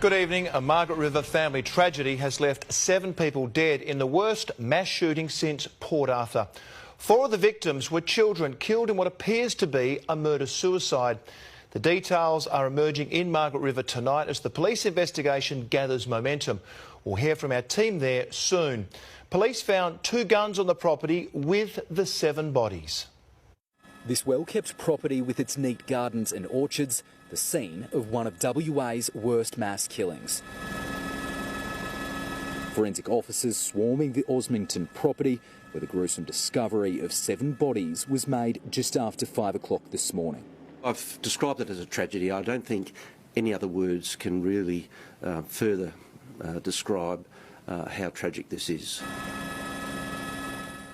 Good evening. A Margaret River family tragedy has left 7 people dead in the worst mass shooting since Port Arthur. 4 of the victims were children killed in what appears to be a murder-suicide. The details are emerging in Margaret River tonight as the police investigation gathers momentum. We'll hear from our team there soon. Police found 2 guns on the property with the 7 bodies. This well-kept property with its neat gardens and orchards, the scene of one of WA's worst mass killings. Forensic officers swarming the Osmington property, where the gruesome discovery of 7 bodies was made just after 5 o'clock this morning. I've described it as a tragedy. I don't think any other words can really further describe how tragic this is.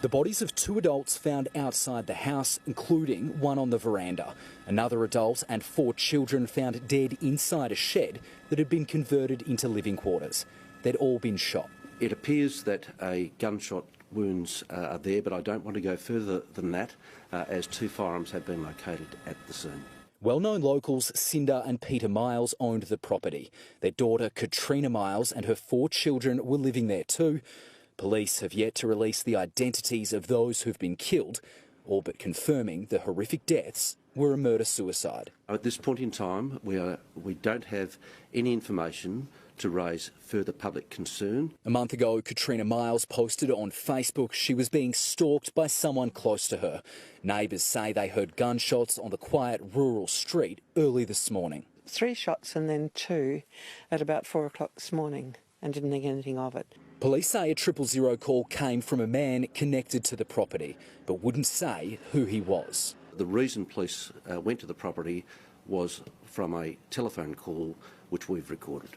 The bodies of 2 adults found outside the house, including one on the veranda. Another adult and 4 children found dead inside a shed that had been converted into living quarters. They'd all been shot. It appears that a gunshot wounds are there, but I don't want to go further than that, as 2 firearms have been located at the scene. Well-known locals Cynda and Peter Miles owned the property. Their daughter Katrina Miles and her 4 children were living there too. Police have yet to release the identities of those who've been killed, all but confirming the horrific deaths were a murder-suicide. At this point in time, we don't have any information to raise further public concern. A month ago, Katrina Miles posted on Facebook she was being stalked by someone close to her. Neighbours say they heard gunshots on the quiet rural street early this morning. 3 shots and then 2 at about 4 o'clock this morning, and didn't think anything of it. Police say a 000 call came from a man connected to the property, but wouldn't say who he was. The reason police went to the property was from a telephone call which we've recorded.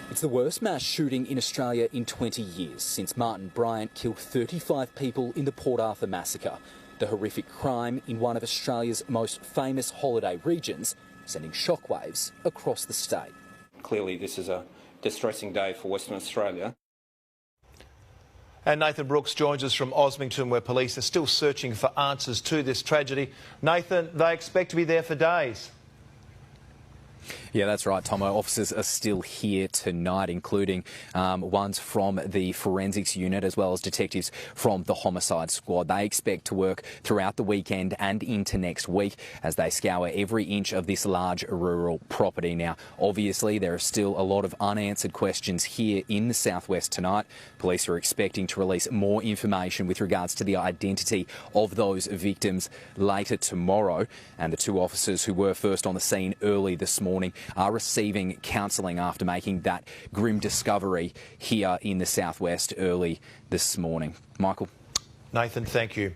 It's the worst mass shooting in Australia in 20 years since Martin Bryant killed 35 people in the Port Arthur massacre. The horrific crime in one of Australia's most famous holiday regions, sending shockwaves across the state. Clearly this is a distressing day for Western Australia. And Nathan Brooks joins us from Osmington, where police are still searching for answers to this tragedy. Nathan, they expect to be there for days. Yeah, that's right, Tomo. Officers are still here tonight, including ones from the forensics unit as well as detectives from the homicide squad. They expect to work throughout the weekend and into next week as they scour every inch of this large rural property. Now, obviously, there are still a lot of unanswered questions here in the southwest tonight. Police are expecting to release more information with regards to the identity of those victims later tomorrow. And the 2 officers who were first on the scene early this morning are receiving counselling after making that grim discovery here in the southwest early this morning. Michael. Nathan, thank you.